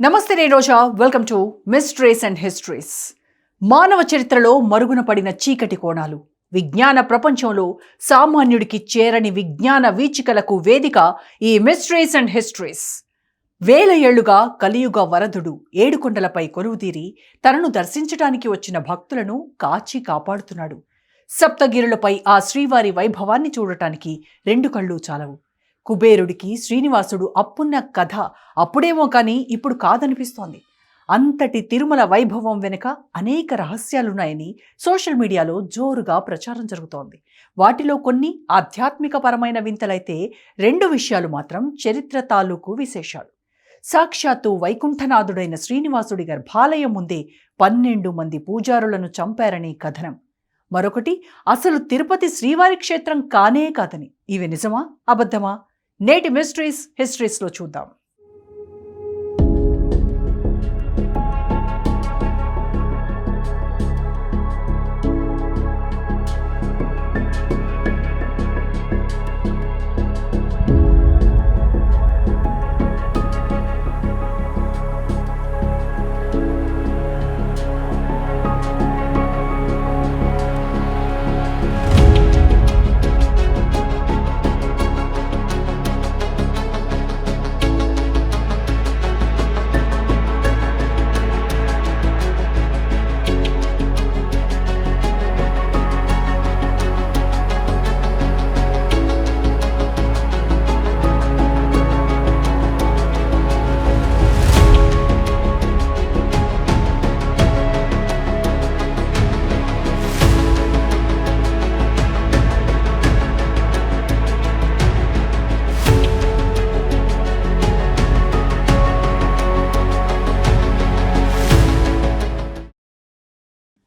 నమస్తే నేను Roja. Welcome to mysteries and histories. మానవ చరిత్రలో మరుగున పడిన చీకటి కోణాలు, విజ్ఞాన ప్రపంచంలో సామాన్యుడికి చేరని విజ్ఞాన వీచికలకు వేదిక ఈ మిస్టరీస్ అండ్ హిస్టరీస్. వేల ఏళ్లుగా కలియుగ వరదుడు ఏడుకొండలపై కొలువుతీరి తనను దర్శించడానికి వచ్చిన భక్తులను కాచి కాపాడుతున్నాడు. సప్తగిరులపై ఆ శ్రీవారి వైభవాన్ని చూడటానికి రెండు కళ్ళు చాలవు. కుబేరుడికి శ్రీనివాసుడు అప్పున్న కథ అప్పుడేమో కానీ ఇప్పుడు కాదనిపిస్తోంది. అంతటి తిరుమల వైభవం వెనుక అనేక రహస్యాలున్నాయని సోషల్ మీడియాలో జోరుగా ప్రచారం జరుగుతోంది. వాటిలో కొన్ని ఆధ్యాత్మిక పరమైన వింతలైతే రెండు విషయాలు మాత్రం చరిత్ర తాలూకు విశేషాలు. సాక్షాత్తు వైకుంఠనాథుడైన శ్రీనివాసుడి గర్భాలయం ముందే 12 మంది పూజారులను చంపారని కథనం. మరొకటి అసలు తిరుపతి శ్రీవారి క్షేత్రం కానే కాదని. ఇవి నిజమా అబద్ధమా? నేటి మిస్టరీస్ హిస్టరీస్లో చూద్దాం.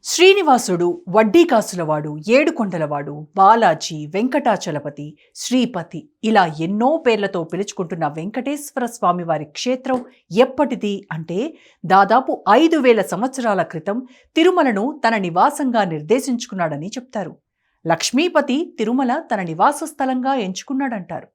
శ్రీనివాసుడు, వడ్డీ కాసులవాడు, ఏడుకొండలవాడు, బాలాజీ, వెంకటాచలపతి, శ్రీపతి ఇలా ఎన్నో పేర్లతో పిలుచుకుంటున్న వెంకటేశ్వర స్వామివారి క్షేత్రం ఎప్పటిది అంటే దాదాపు 5000 సంవత్సరాల క్రితం తిరుమలను తన నివాసంగా నిర్దేశించుకున్నాడని చెప్తారు. లక్ష్మీపతి తిరుమల తన నివాస స్థలంగా ఎంచుకున్నాడంటారు.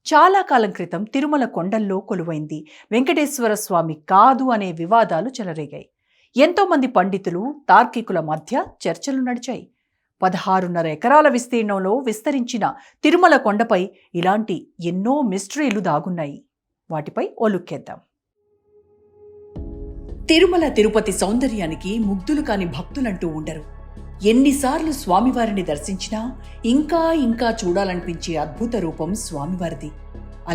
చాలా కాలం క్రితం తిరుమల కొండల్లో కొలువైంది వెంకటేశ్వర స్వామి కాదు అనే వివాదాలు చెలరేగాయి. ఎంతోమంది పండితులు, తార్కికుల మధ్య చర్చలు నడిచాయి. 16.5 ఎకరాల విస్తీర్ణంలో విస్తరించిన తిరుమల కొండపై ఇలాంటి ఎన్నో మిస్టరీలు దాగున్నాయి. వాటిపై ఓ లుక్కేద్దాం. తిరుమల తిరుపతి సౌందర్యానికి ముగ్ధులు కాని భక్తులంటూ ఉండరు. ఎన్నిసార్లు స్వామివారిని దర్శించినా ఇంకా ఇంకా చూడాలనిపించే అద్భుత రూపం స్వామివారిది.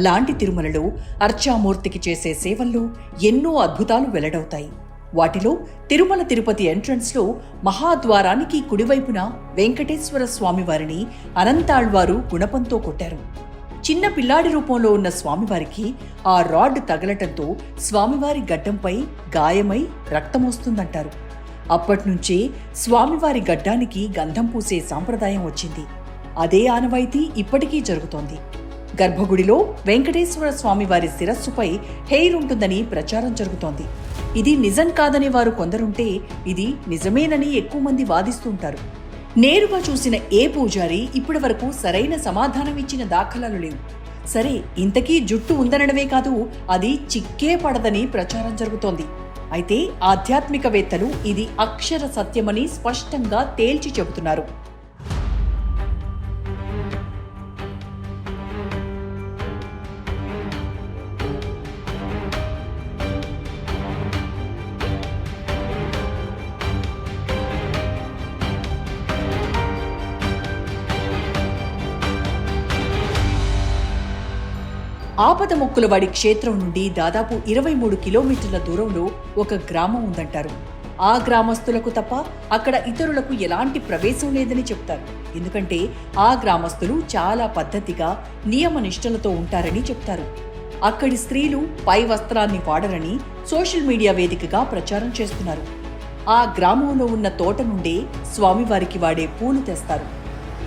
అలాంటి తిరుమలలో అర్చామూర్తికి చేసే సేవల్లో ఎన్నో అద్భుతాలు వెల్లడవుతాయి. వాటిలో తిరుమల తిరుపతి ఎంట్రన్స్లో మహాద్వారానికి కుడివైపున వెంకటేశ్వర స్వామివారిని అనంతాళ్వారు గుణపంతో కొట్టారు. చిన్న పిల్లాడి రూపంలో ఉన్న స్వామివారికి ఆ రాడ్ తగలటంతో స్వామివారి గడ్డంపై గాయమై రక్తమొస్తుందంటారు. అప్పట్నుంచే స్వామివారి గడ్డానికి గంధం పూసే సాంప్రదాయం వచ్చింది. అదే ఆనవాయితీ ఇప్పటికీ జరుగుతోంది. గర్భగుడిలో వెంకటేశ్వర స్వామివారి శిరస్సుపై హెయిర్ ఉంటుందని ప్రచారం జరుగుతోంది. ఇది నిజం కాదని వారు కొందరుంటే ఇది నిజమేనని ఎక్కువ మంది వాదిస్తుంటారు. నేరుగా చూసిన ఏ పూజారి ఇప్పటి వరకు సరైన సమాధానం ఇచ్చిన దాఖలాలు లేవు. సరే, ఇంతకీ జుట్టు ఉందనడమే కాదు, అది చిక్కే పడదని ప్రచారం జరుగుతోంది. అయితే ఆధ్యాత్మికవేత్తలు ఇది అక్షర సత్యమని స్పష్టంగా తేల్చి చెబుతున్నారు. ఆపదముక్కులవాడి క్షేత్రం నుండి దాదాపు 23 కిలోమీటర్ల దూరంలో ఒక గ్రామం ఉందంటారు. ఆ గ్రామస్తులకు తప్ప అక్కడ ఇతరులకు ఎలాంటి ప్రవేశం లేదని చెప్తారు. ఎందుకంటే ఆ గ్రామస్తులు చాలా పద్ధతిగా నియమనిష్టలతో ఉంటారని చెప్తారు. అక్కడి స్త్రీలు పై వస్త్రాన్ని వాడరని సోషల్ మీడియా వేదికగా ప్రచారం చేస్తున్నారు. ఆ గ్రామంలో ఉన్న తోట నుండే స్వామివారికి వాడే పూలు తెస్తారు.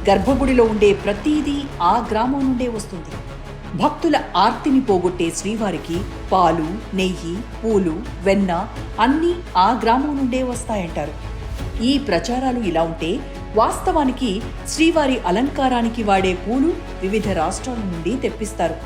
గర్భగుడిలో ఉండే ప్రతీదీ ఆ గ్రామం నుండే వస్తుంది. భక్తుల ఆర్తిని పోగొట్టే శ్రీవారికి పాలు, నెయ్యి, పూలు, వెన్న అన్నీ ఆ గ్రామం నుండే వస్తాయంటారు. ఈ ప్రచారాలు ఇలా ఉంటే వాస్తవానికి శ్రీవారి అలంకారానికి వాడే పూలు వివిధ రాష్ట్రాల నుండి తెప్పిస్తారు.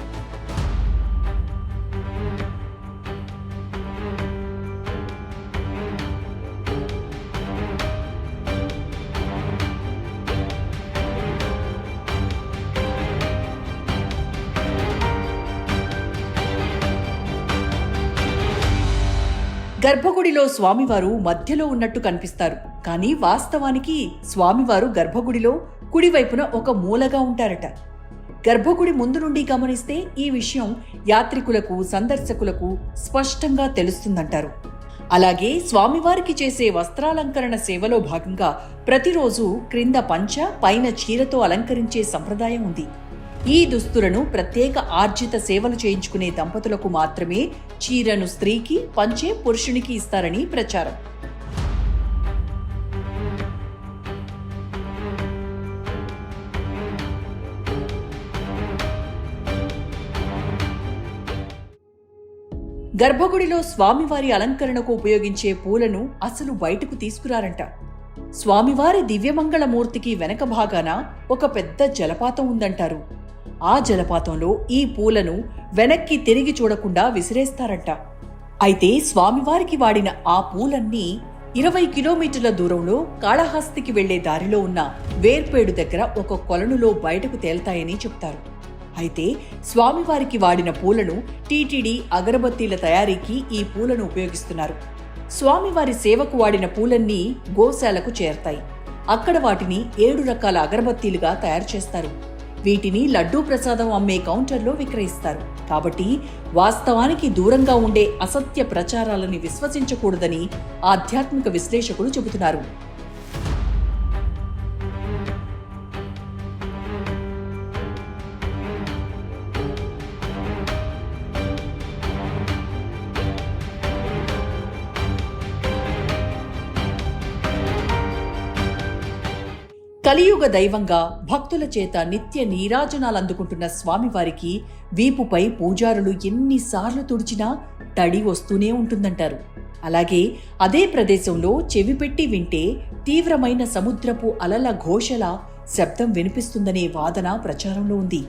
గర్భగుడిలో స్వామివారు మధ్యలో ఉన్నట్టు కనిపిస్తారు, కానీ వాస్తవానికి స్వామివారు గర్భగుడిలో కుడివైపున ఒక మూలగా ఉంటారట. గర్భగుడి ముందు నుండి గమనిస్తే ఈ విషయం యాత్రికులకు, సందర్శకులకు స్పష్టంగా తెలుస్తుందంటారు. అలాగే స్వామివారికి చేసే వస్త్రాలంకరణ సేవలో భాగంగా ప్రతిరోజు క్రింద పంచ, పైన చీరతో అలంకరించే సంప్రదాయం ఉంది. ఈ దుస్తులను ప్రత్యేక ఆర్జిత సేవలు చేయించుకునే దంపతులకు మాత్రమే చీరను స్త్రీకి, పంచె పురుషునికి ఇస్తారని ప్రచారం. గర్భగుడిలో స్వామివారి అలంకరణకు ఉపయోగించే పూలను అసలు బయటకు తీసుకురారంట. స్వామివారి దివ్యమంగళమూర్తికి వెనక భాగాన ఒక పెద్ద జలపాతం ఉందంటారు. ఆ జలపాతంలో ఈ పూలను వెనక్కి తిరిగి చూడకుండా విసిరేస్తారంట. అయితే స్వామివారికి వాడిన ఆ పూలన్నీ 20 కిలోమీటర్ల దూరంలో కాళహస్తికి వెళ్లే దారిలో ఉన్న వేర్పేడు దగ్గర ఒక కొలనులో బయటకు తేల్తాయని చెప్తారు. అయితే స్వామివారికి వాడిన పూలను టీటీడీ అగరబత్తీల తయారీకి ఈ పూలను ఉపయోగిస్తున్నారు. స్వామివారి సేవకు వాడిన పూలన్నీ గోశాలకు చేరతాయి. అక్కడ వాటిని 7 రకాల అగరబత్తీలుగా తయారు చేస్తారు. వీటిని లడ్డూ ప్రసాదం అమ్మే కౌంటర్లో విక్రయిస్తారు. కాబట్టి వాస్తవానికి దూరంగా ఉండే అసత్య ప్రచారాలని విశ్వసించకూడదని ఆధ్యాత్మిక విశ్లేషకులు చెబుతున్నారు. కలియుగ దైవంగా భక్తుల చేత నిత్య నీరాజనాలందుకుంటున్న స్వామివారికి వీపుపై పూజారులు ఎన్నిసార్లు తుడిచినా తడి వస్తూనే ఉంటుందంటారు. అలాగే అదే ప్రదేశంలో చెవి పెట్టి వింటే తీవ్రమైన సముద్రపు అలల ఘోషల శబ్దం వినిపిస్తుందనే వాదన ప్రచారంలో ఉంది.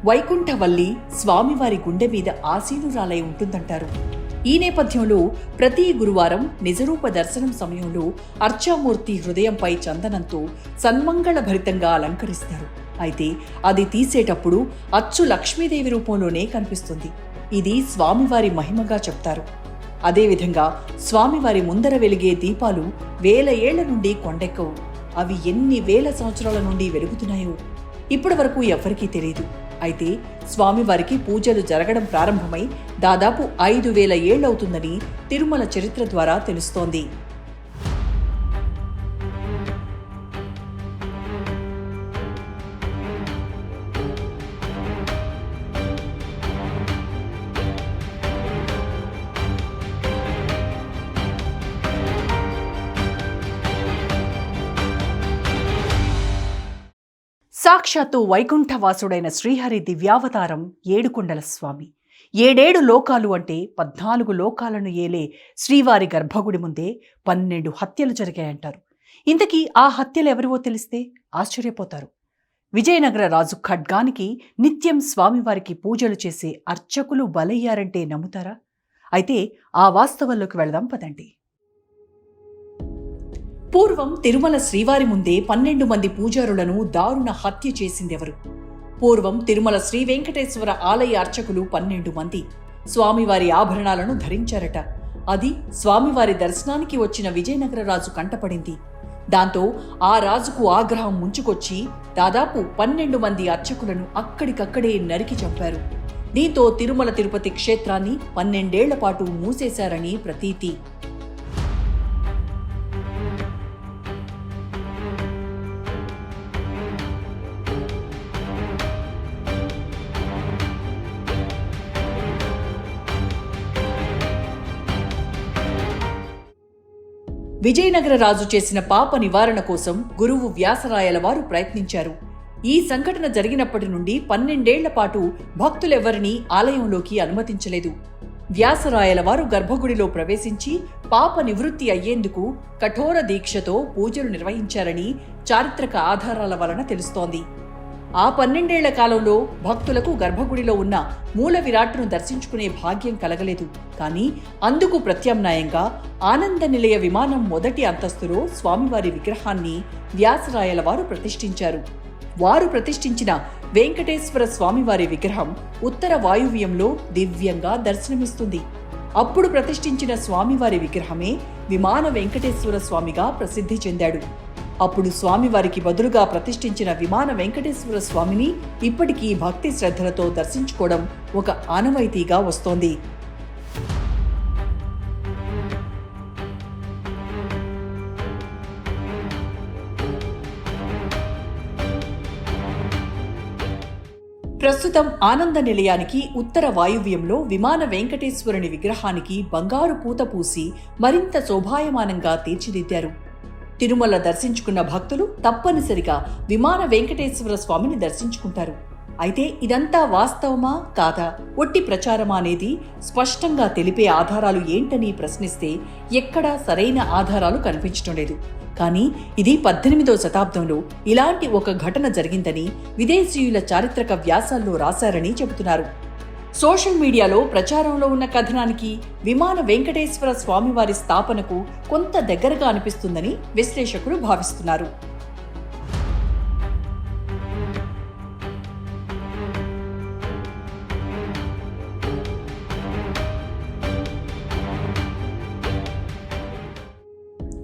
వైకుంఠవల్లి స్వామివారి గుండె మీద ఆసీనురాలై ఉంటుందంటారు. ఈ నేపథ్యంలో ప్రతి గురువారం నిజరూప దర్శనం సమయంలో అర్చామూర్తి హృదయంపై చందనంతో సన్మంగళ భరితంగా అలంకరిస్తారు. అయితే అది తీసేటప్పుడు అచ్చు లక్ష్మీదేవి రూపంలోనే కనిపిస్తుంది. ఇది స్వామివారి మహిమగా చెప్తారు. అదేవిధంగా స్వామివారి ముందర వెలిగే దీపాలు 1000 ఏళ్ల నుండి కొండెక్కవు. అవి ఎన్ని వేల సంవత్సరాల నుండి వెలుగుతున్నాయో ఇప్పటి వరకు ఎవ్వరికీ తెలియదు. అయితే స్వామివారికి పూజలు జరగడం ప్రారంభమై దాదాపు 5000 ఏళ్లవుతుందని తిరుమల చరిత్ర ద్వారా తెలుస్తోంది. సాక్షాత్తు వైకుంఠవాసుడైన శ్రీహరి దివ్యావతారం ఏడుకొండల స్వామి. 7 లోకాలు అంటే 14 లోకాలను ఏలే శ్రీవారి గర్భగుడి ముందే 12 హత్యలు జరిగాయంటారు. ఇంతకీ ఆ హత్యలు ఎవరివో తెలిస్తే ఆశ్చర్యపోతారు. విజయనగర రాజు ఖడ్గానికి నిత్యం స్వామివారికి పూజలు చేసే అర్చకులు బలయ్యారంటే నమ్ముతారా? అయితే ఆ వాస్తవంలోకి వెళదాం పదండి. పూర్వం తిరుమల శ్రీవారి ముందే 12 మంది పూజారులను దారుణ హత్య చేసిందెవరు? పూర్వం తిరుమల శ్రీ వెంకటేశ్వర ఆలయ అర్చకులు 12 మంది స్వామివారి ఆభరణాలను ధరించారట. అది స్వామివారి దర్శనానికి వచ్చిన విజయనగర రాజు కంటపడింది. దాంతో ఆ రాజుకు ఆగ్రహం ముంచుకొచ్చి దాదాపు 12 మంది అర్చకులను అక్కడికక్కడే నరికి చంపారు. దీంతో తిరుమల తిరుపతి క్షేత్రాన్ని 12 ఏళ్ల పాటు మూసేశారని ప్రతీతి. విజయనగర రాజు చేసిన పాప నివారణ కోసం గురువు వ్యాసరాయల వారు ప్రయత్నించారు. ఈ సంఘటన జరిగినప్పటి నుండి 12 ఏళ్ల పాటు భక్తులెవ్వరినీ ఆలయంలోకి అనుమతించలేదు. వ్యాసరాయల వారు గర్భగుడిలో ప్రవేశించి పాప నివృత్తి అయ్యేందుకు కఠోర దీక్షతో పూజలు నిర్వహించారని చారిత్రక ఆధారాల వలన తెలుస్తోంది. ఆ 12 ఏళ్ల కాలంలో భక్తులకు గర్భగుడిలో ఉన్న మూల విరాట్ను దర్శించుకునే భాగ్యం కలగలేదు. కానీ అందుకు ప్రత్యామ్నాయంగా ఆనంద నిలయ విమానం మొదటి అంతస్తులో స్వామివారి విగ్రహాన్ని వ్యాసరాయల వారు ప్రతిష్ఠించారు. వారు ప్రతిష్ఠించిన వెంకటేశ్వర స్వామివారి విగ్రహం ఉత్తర వాయువ్యంలో దివ్యంగా దర్శనమిస్తుంది. అప్పుడు ప్రతిష్ఠించిన స్వామివారి విగ్రహమే విమాన వెంకటేశ్వర స్వామిగా ప్రసిద్ధి చెందాడు. అప్పుడు స్వామివారికి బదులుగా ప్రతిష్ఠించిన విమాన వెంకటేశ్వర స్వామిని ఇప్పటికీ భక్తి శ్రద్ధలతో దర్శించుకోవడం ఒక ఆనవాయితీగా వస్తోంది. ప్రస్తుతం ఆనంద నిలయానికి ఉత్తర వాయువ్యంలో విమాన వెంకటేశ్వరుని విగ్రహానికి బంగారు పూత పూసి మరింత శోభాయమానంగా తీర్చిదిద్దారు. తిరుమల దర్శించుకున్న భక్తులు తప్పనిసరిగా విమాన వెంకటేశ్వర స్వామిని దర్శించుకుంటారు. అయితే ఇదంతా వాస్తవమా కాదా, ఒట్టి ప్రచారమా అనేది స్పష్టంగా తెలిపే ఆధారాలు ఏంటని ప్రశ్నిస్తే ఎక్కడా సరైన ఆధారాలు కనిపించడం లేదు. కానీ ఇది 18వ శతాబ్దంలో ఇలాంటి ఒక ఘటన జరిగిందని విదేశీయుల చారిత్రక వ్యాసాల్లో రాశారని చెబుతున్నారు. సోషల్ మీడియాలో ప్రచారంలో ఉన్న కథనానికి విమాన వెంకటేశ్వర స్వామివారి స్థాపనకు కొంత దగ్గరగా అనిపిస్తుందని విశ్లేషకులు భావిస్తున్నారు.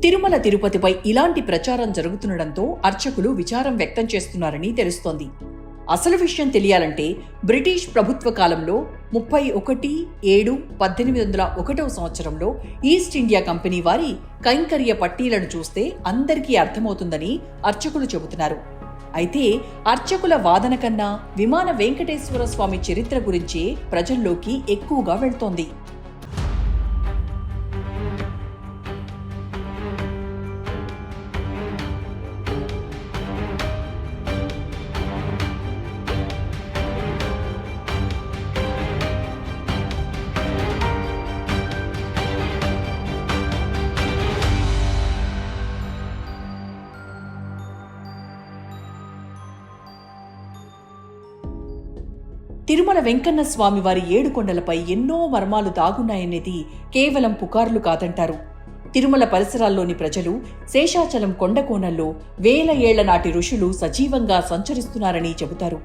తిరుమల తిరుపతిపై ఇలాంటి ప్రచారం జరుగుతుండటంతో అర్చకులు విచారం వ్యక్తం చేస్తున్నారని తెలుస్తోంది. అసలు విషయం తెలియాలంటే బ్రిటిష్ ప్రభుత్వ కాలంలో 31/7/1801 సంవత్సరంలో ఈస్ట్ ఇండియా కంపెనీ వారి కైంకర్య పట్టీలను చూస్తే అందరికీ అర్థమవుతుందని అర్చకులు చెబుతున్నారు. అయితే అర్చకుల వాదన కన్నా విమాన వెంకటేశ్వర స్వామి చరిత్ర గురించే ప్రజల్లోకి ఎక్కువగా వెళ్తోంది. తిరుమల వెంకన్న స్వామి వారి 7 కొండలపై ఎన్నో మర్మాలు దాగున్నాయనేది కేవలం పుకార్లు కాదంటారు. తిరుమల పరిసరాల్లోని ప్రజలు శేషాచలం కొండ కోణంలో వేల ఏళ్ల నాటి ఋషులు సజీవంగా సంచరిస్తున్నారని చెబుతారు.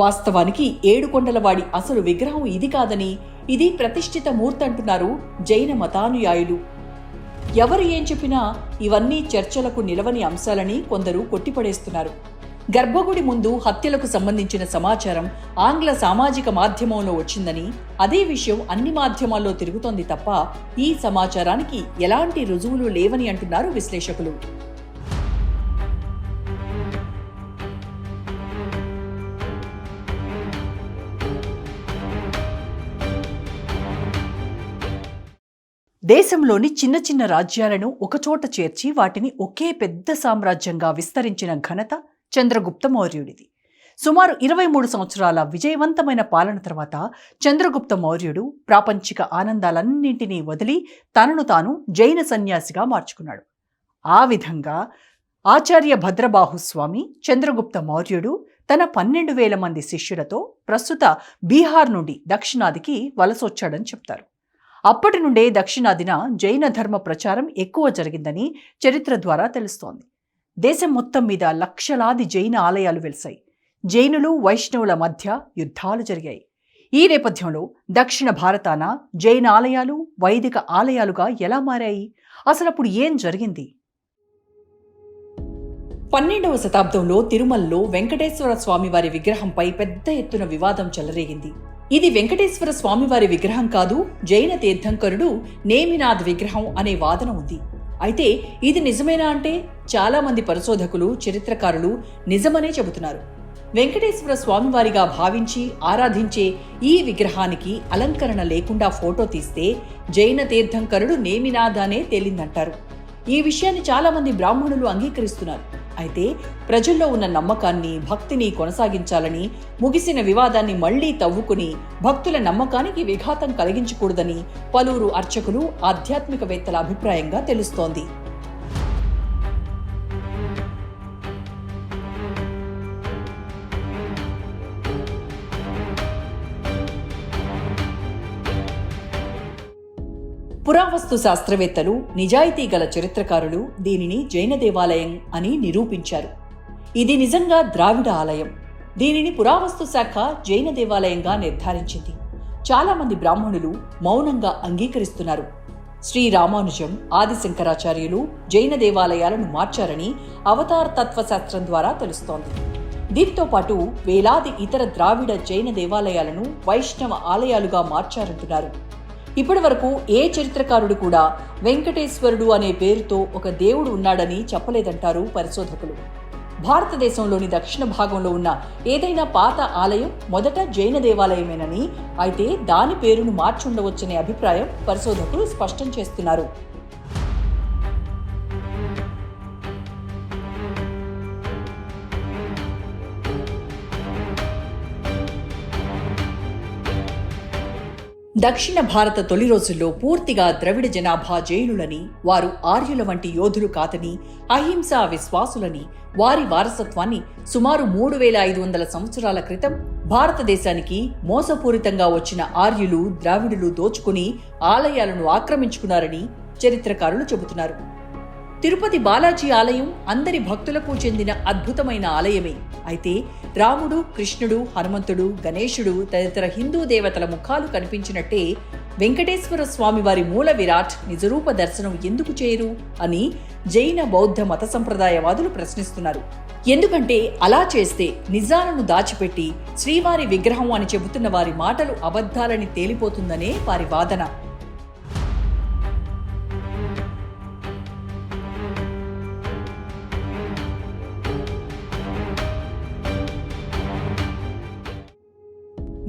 వాస్తవానికి 7 కొండలవాడి అసలు విగ్రహం ఇది కాదని, ఇది ప్రతిష్ఠిత మూర్తంటున్నారు జైన మతానుయాయులు. ఎవరు ఏం చెప్పినా ఇవన్నీ చర్చలకు నిలవని అంశాలని కొందరు కొట్టిపడేస్తున్నారు. గర్భగుడి ముందు హత్యలకు సంబంధించిన సమాచారం ఆంగ్ల సామాజిక మాధ్యమంలో వచ్చిందని, అదే విషయం అన్ని మాధ్యమాల్లో తిరుగుతోంది తప్ప ఈ సమాచారానికి ఎలాంటి రుజువులు లేవని అంటున్నారు విశ్లేషకులు. దేశంలోని చిన్న చిన్న రాజ్యాలను ఒకచోట చేర్చి వాటిని ఒకే పెద్ద సామ్రాజ్యంగా విస్తరించిన ఘనత చంద్రగుప్త మౌర్యుడిది. సుమారు 23 సంవత్సరాల విజయవంతమైన పాలన తర్వాత చంద్రగుప్త మౌర్యుడు ప్రాపంచిక ఆనందాలన్నింటినీ వదిలి తనను తాను జైన సన్యాసిగా మార్చుకున్నాడు. ఆ విధంగా ఆచార్య భద్రబాహుస్వామి చంద్రగుప్త మౌర్యుడు తన 12,000 మంది శిష్యులతో ప్రస్తుత బీహార్ నుండి దక్షిణాదికి వలసొచ్చాడని చెప్తారు. అప్పటి నుండే దక్షిణాదిన జైన ధర్మ ప్రచారం ఎక్కువ జరిగిందని చరిత్ర ద్వారా తెలుస్తోంది. దేశం మొత్తం మీద లక్షలాది జైన ఆలయాలు వెలిశాయి. జైనులు వైష్ణవుల మధ్య యుద్ధాలు జరిగాయి. ఈ నేపథ్యంలో దక్షిణ భారతాన జైన ఆలయాలు వైదిక ఆలయాలుగా ఎలా మారాయి? అసలప్పుడు ఏం జరిగింది? 12వ శతాబ్దంలో తిరుమలలో వెంకటేశ్వర స్వామివారి విగ్రహంపై పెద్ద ఎత్తున వివాదం చెలరేగింది. ఇది వెంకటేశ్వర స్వామివారి విగ్రహం కాదు, జైన తీర్థంకరుడు నేమినాథ్ విగ్రహం అనే వాదన ఉంది. అయితే ఇది నిజమేనా అంటే చాలా మంది పరిశోధకులు, చరిత్రకారులు నిజమనే చెబుతున్నారు. వెంకటేశ్వర స్వామివారిగా భావించి ఆరాధించే ఈ విగ్రహానికి అలంకరణ లేకుండా ఫోటో తీస్తే జైన తీర్థంకరుడు నేమినాథ్ అనే తేలిందంటారు. ఈ విషయాన్ని చాలా మంది బ్రాహ్మణులు అంగీకరిస్తున్నారు. అయితే ప్రజల్లో ఉన్న నమ్మకాన్ని, భక్తిని కొనసాగించాలని, ముగిసిన వివాదాన్ని మళ్లీ తవ్వుకుని భక్తుల నమ్మకానికి విఘాతం కలిగించకూడదని పలువురు అర్చకులు, ఆధ్యాత్మికవేత్తల అభిప్రాయంగా తెలుస్తోంది. పురావస్తు శాస్త్రవేత్తలు, నిజాయితీ గల చరిత్రకారులు దీనిని జైన దేవాలయం అని నిరూపించారు. ఇది నిజంగా ద్రావిడ ఆలయం. దీనిని పురావస్తు శాఖ జైన దేవాలయంగా నిర్ధారించింది. చాలామంది బ్రాహ్మణులు మౌనంగా అంగీకరిస్తున్నారు. శ్రీ రామానుజం, ఆదిశంకరాచార్యులు జైన దేవాలయాలను మార్చారని అవతార్ తత్వశాస్త్రం ద్వారా తెలుస్తోంది. దీంతో పాటు వేలాది ఇతర ద్రావిడ జైన దేవాలయాలను వైష్ణవ ఆలయాలుగా మార్చారంటున్నారు. ఇప్పటి వరకు ఏ చరిత్రకారుడు కూడా వెంకటేశ్వరుడు అనే పేరుతో ఒక దేవుడు ఉన్నాడని చెప్పలేదంటారు పరిశోధకులు. భారతదేశంలోని దక్షిణ భాగంలో ఉన్న ఏదైనా పాత ఆలయం మొదట జైన దేవాలయమేనని, అయితే దాని పేరును మార్చుండవచ్చనే అభిప్రాయం పరిశోధకులు స్పష్టం చేస్తున్నారు. దక్షిణ భారత తొలి రోజుల్లో పూర్తిగా ద్రవిడ జనాభా జైనులని, వారు ఆర్యుల వంటి యోధులు కాదని, అహింసా విశ్వాసులని, వారి వారసత్వాన్ని సుమారు 3500 సంవత్సరాల క్రితం భారతదేశానికి మోసపూరితంగా వచ్చిన ఆర్యులు, ద్రావిడులు దోచుకుని ఆలయాలను ఆక్రమించుకున్నారని చరిత్రకారులు చెబుతున్నారు. తిరుపతి బాలాజీ ఆలయం అందరి భక్తులకు చెందిన అద్భుతమైన ఆలయమే. అయితే రాముడు, కృష్ణుడు, హనుమంతుడు, గణేశుడు తదితర హిందూ దేవతల ముఖాలు కనిపించినట్టే వెంకటేశ్వర స్వామి వారి మూల విరాట్ నిజరూప దర్శనం ఎందుకు చేయరు అని జైన, బౌద్ధ మత సంప్రదాయవాదులు ప్రశ్నిస్తున్నారు. ఎందుకంటే అలా చేస్తే నిజాలను దాచిపెట్టి శ్రీవారి విగ్రహం అని చెబుతున్న వారి మాటలు అబద్ధాలని తేలిపోతుందనే వారి వాదన.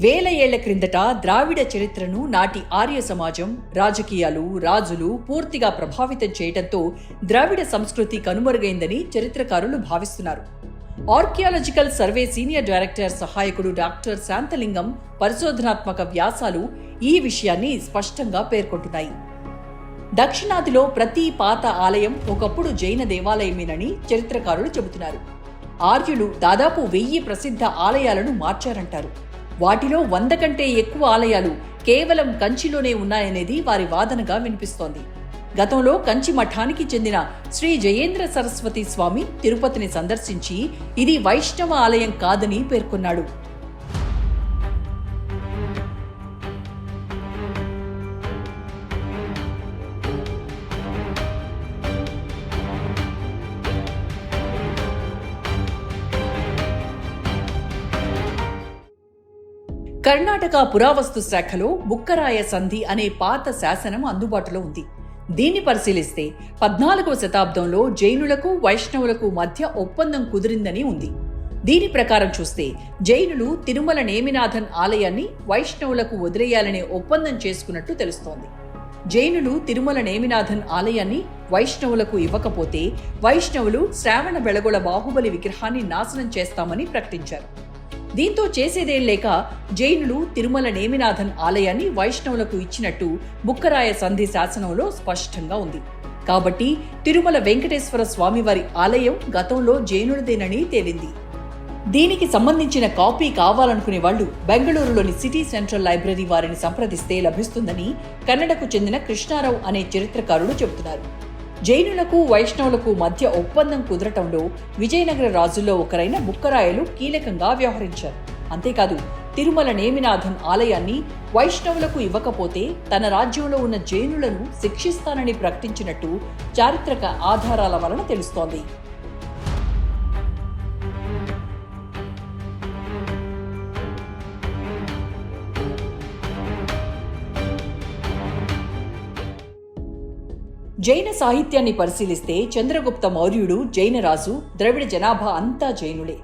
వేల ఏళ్ల క్రిందట ద్రావిడ చరిత్రను నాటి ఆర్య సమాజం, రాజకీయాలు, రాజులు పూర్తిగా ప్రభావితం చేయడంతో ద్రావిడ సంస్కృతి కనుమరుగైందని చరిత్రకారులు భావిస్తున్నారు. ఆర్కియాలజికల్ సర్వే సీనియర్ డైరెక్టర్ సహాయకుడు డాక్టర్ శాంతలింగం పరిశోధనాత్మక వ్యాసాలు ఈ విషయాన్ని స్పష్టంగా పేర్కొంటున్నాయి. దక్షిణాదిలో ప్రతి పాత ఆలయం ఒకప్పుడు జైన దేవాలయమేనని చరిత్రకారులు చెబుతున్నారు. ఆర్యులు దాదాపు 1000 ప్రసిద్ధ ఆలయాలను మార్చారంటారు. వాటిలో 100 కంటే ఎక్కువ ఆలయాలు కేవలం కంచిలోనే ఉన్నాయనేది వారి వాదనగా వినిపిస్తోంది. గతంలో కంచి మఠానికి చెందిన శ్రీ జయేంద్ర సరస్వతి స్వామి తిరుపతిని సందర్శించి ఇది వైష్ణవ ఆలయం కాదని పేర్కొన్నాడు. కర్ణాటక పురావస్తు శాఖలో బుక్కరాయ సంధి అనే పాత శాసనం అందుబాటులో ఉంది. దీన్ని పరిశీలిస్తే 14వ శతాబ్దంలో జైనులకు, వైష్ణవులకు మధ్య ఒప్పందం కుదిరిందని ఉంది. దీని ప్రకారం చూస్తే జైనులు తిరుమల నేమినాథన్ ఆలయాన్ని వైష్ణవులకు వదిలేయాలనే ఒప్పందం చేసుకున్నట్టు తెలుస్తోంది. జైనులు తిరుమల నేమినాథన్ ఆలయాన్ని వైష్ణవులకు ఇవ్వకపోతే వైష్ణవులు శ్రావణ బెళగొళ బాహుబలి విగ్రహాన్ని నాశనం చేస్తామని ప్రకటించారు. దీంతో చేసేదేం లేక జైనులు తిరుమల నేమినాథన్ ఆలయాన్ని వైష్ణవులకు ఇచ్చినట్టు బుక్కరాయ సంధి శాసనంలో స్పష్టంగా ఉంది. కాబట్టి తిరుమల వెంకటేశ్వర స్వామివారి ఆలయం గతంలో జైనులదేనని తేలింది. దీనికి సంబంధించిన కాపీ కావాలనుకునే వాళ్లు బెంగళూరులోని సిటీ సెంట్రల్ లైబ్రరీ వారిని సంప్రదిస్తే లభిస్తుందని కన్నడకు చెందిన కృష్ణారావు అనే చరిత్రకారుడు చెబుతున్నారు. జైనులకు, వైష్ణవులకు మధ్య ఒప్పందం కుదరటంలో విజయనగర రాజుల్లో ఒకరైన బుక్కరాయలు కీలకంగా వ్యవహరించారు. అంతేకాదు తిరుమల నేమినాథన్ ఆలయాన్ని వైష్ణవులకు ఇవ్వకపోతే తన రాజ్యంలో ఉన్న జైనులను శిక్షిస్తానని ప్రకటించినట్టు చారిత్రక ఆధారాల వలన తెలుస్తోంది. జైన సాహిత్యాన్ని పరిశీలిస్తే చంద్రగుప్త మౌర్యుడు జైనరాజు, ద్రవిడ జనాభా అంతా జైనులే.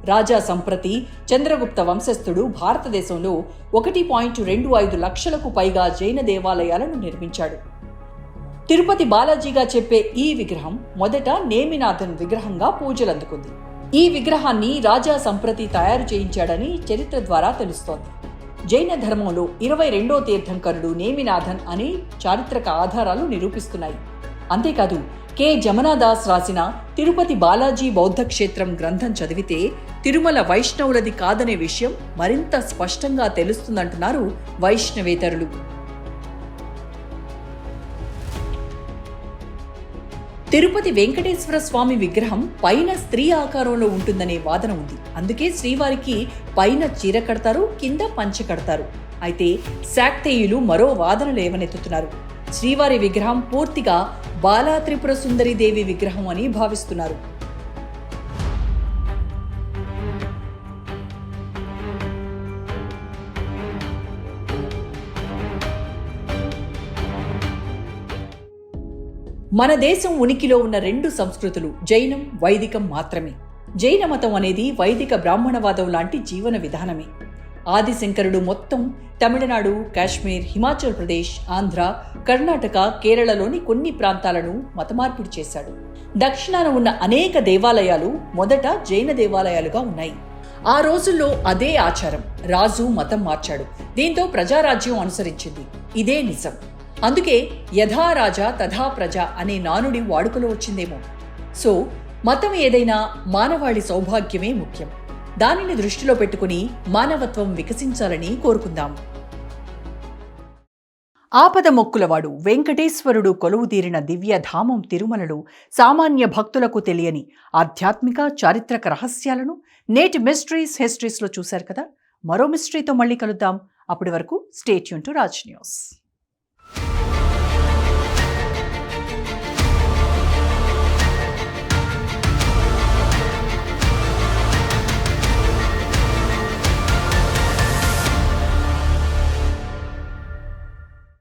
రాజా సంప్రతి చంద్రగుప్త వంశస్థుడు భారతదేశంలో 1.25 లక్షలకు పైగా జైన దేవాలయాలను నిర్మించాడు. తిరుపతి బాలాజీగా చెప్పే ఈ విగ్రహం మొదట నేమినాథన్ విగ్రహంగా పూజలందుకుంది. ఈ విగ్రహాన్ని రాజా సంప్రతి తయారు చేయించాడని చరిత్ర ద్వారా తెలుస్తోంది. జైన ధర్మంలో 22వ తీర్థంకరుడు నేమినాథన్ అని చారిత్రక ఆధారాలు నిరూపిస్తున్నాయి. అంతేకాదు కె జమనాదాస్ రాసిన తిరుపతి బాలాజీ బౌద్ధ క్షేత్రం గ్రంథం చదివితే తిరుమల వైష్ణవులది కాదనే విషయం మరింత స్పష్టంగా తెలుస్తుందంటున్నారు వైష్ణవేతరులు. తిరుపతి వెంకటేశ్వర స్వామి విగ్రహం పైన స్త్రీ ఆకారంలో ఉంటుందనే వాదన ఉంది. అందుకే శ్రీవారికి పైన చీర కడతారు, కింద పంచె కడతారు. అయితే శాక్తేయులు మరో వాదన లేవనెత్తుతున్నారు. శ్రీవారి విగ్రహం పూర్తిగా బాలా త్రిపుర సుందరి దేవి విగ్రహం అని భావిస్తున్నారు. మన దేశం ఉనికిలో ఉన్న 2 సంస్కృతులు జైనం, వైదికం మాత్రమే. జైన మతం అనేది వైదిక బ్రాహ్మణవాదం లాంటి జీవన విధానమే. ఆదిశంకరుడు మొత్తం తమిళనాడు, కాశ్మీర్, హిమాచల్ ప్రదేశ్, ఆంధ్ర, కర్ణాటక, కేరళలోని కొన్ని ప్రాంతాలను మతమార్పిడి చేశాడు. దక్షిణాన ఉన్న అనేక దేవాలయాలు మొదట జైన దేవాలయాలుగా ఉన్నాయి. ఆ రోజుల్లో అదే ఆచారం. రాజు మతం మార్చాడు. దీంతో ప్రజారాజ్యం అనుసరించింది. ఇదే నిజం. అందుకే యథా రాజా తథా ప్రజ అనే నానుడి వాడుకలో వచ్చిందేమో. సో మతం ఏదైనా మానవాళి సౌభాగ్యమే ముఖ్యం. దానిని దృష్టిలో పెట్టుకుని మానవత్వం వికసించాలని కోరుకుందాం. ఆపద మొక్కులవాడు వెంకటేశ్వరుడు కొలువుదీరిన దివ్యధామం తిరుమలలో సామాన్య భక్తులకు తెలియని ఆధ్యాత్మిక చారిత్రక రహస్యాలను నేటి హిస్టరీస్లో చూశారు కదా. మరో మిస్టరీతో మళ్ళీ కలుద్దాం. అప్పటి వరకు stay tune to Raj news.